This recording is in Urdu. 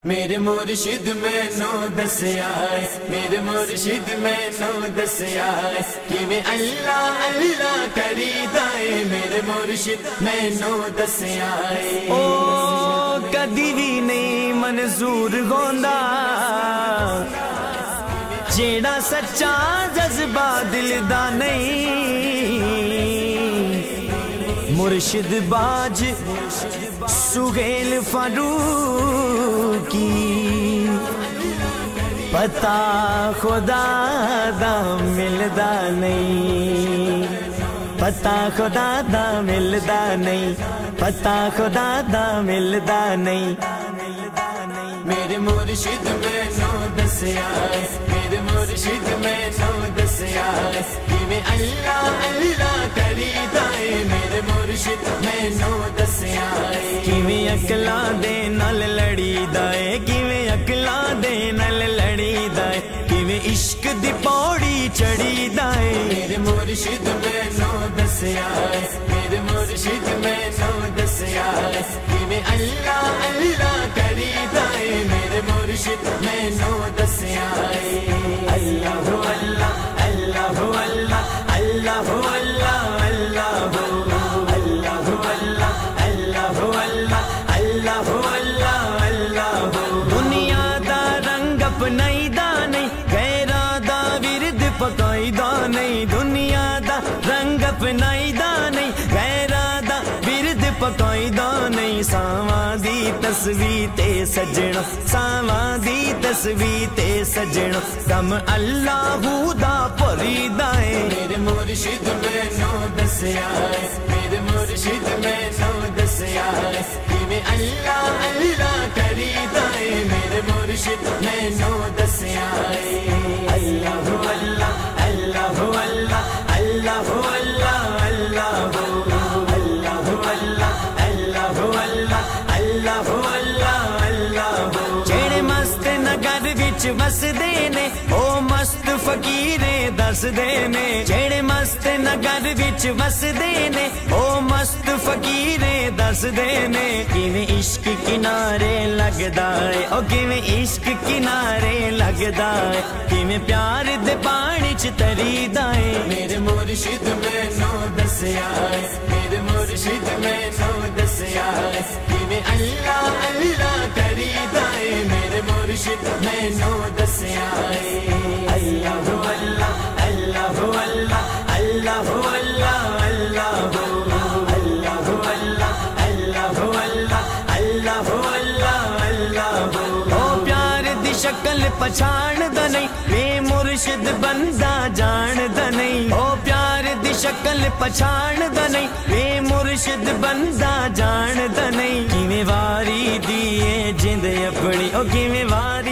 میرے مرشد مینوں دسیا ہے، میرے مرشد مینوں دسیا ہے کہ میں اللہ اللہ کریدا ہے، میرے مرشد مینوں دسیا ہے۔ او کدی بھی نہیں منظور ہوندا جیڑا سچا جذبہ دل دا نہیں، مرشد باج سہیل فاروقی پتا خدا دا ملدا نہیں، پتا خدا دا ملدا نہیں، پتا خدا دا ملدا نہیں۔ میرے مرشد مینوں دسیا ہے، میرے مرشد مینوں دسیا ہے کہ میں اللہ اللہ کریدا ہے، میرے مرشد مینوں دسیا ہے۔ کیویں عقلاں دے نال لڑیدا ہے، کیویں عقلاں دے نال لڑیدا ہے، کیویں عشق دی پوڑی چڑھیدا ہے، میرے مرشد مینوں دسیا ہے، میرے مرشد مینوں دسیا ہے کہ میں اللہ اللہ کریدا ہے، میرے مرشد مینوں دسیا ہے۔ اللہ اللہ اللہ اللہ اللہ اللہ اللہ اللہ اللہ اللہ اللہ اللہ۔ دنیا دا رنگ اپنائیدا نہیں، غیراں دا ورد پکائیدا نہیں، دنیا دا رنگ اپنائیدا نہیں، غیراں دا ورد پکائیدا نہیں۔ ساواں دی تصویر تے سجنا، ساواں دی تصویر تے سجنا، دم اللہ دا پریدا ہے، میرے مرشد مینوں دسیا ہے، میرے مرشد مینوں دسیا ہے کہ میں اللہ اللہ کریدا ہے، میرے مرشد مینوں دسیا ہے۔ اللہ اللہ اللہ اللہ اللہ اللہ اللہ اللہ اللہ اللہ اللہ۔ جڑے مست نگر وچ وسدے نے او مست فقیرے دسدے نے، جڑے مست نگر وچ وسدے نے او مست فقیرے دسدے نے، کیویں عشق کنارے لگدا ہے، او کیویں عشق کنارے لگدا ہے، کیویں پیار دے پانی چ تریدا ہے، میرے مرشد مینوں دسیا ہے، میرے مرشد مینوں دسیا ہے کہ میں اللہ اللہ کریدا ہے، میرے مرشد مینوں دسیا ہے۔ اللہ اللہ اللہ اللہ اللہ اللہ اللہ اللہ اللہ اللہ اللہ۔ او پیار دی شکل پہچان دا نہیں، بے مرشد بندہ جان دا نہیں، او پیار دی شکل پہچان دا نہیں، بے مرشد بندہ جان دا نہیں، کیویں واری دی جند اپنی، او کیویں واری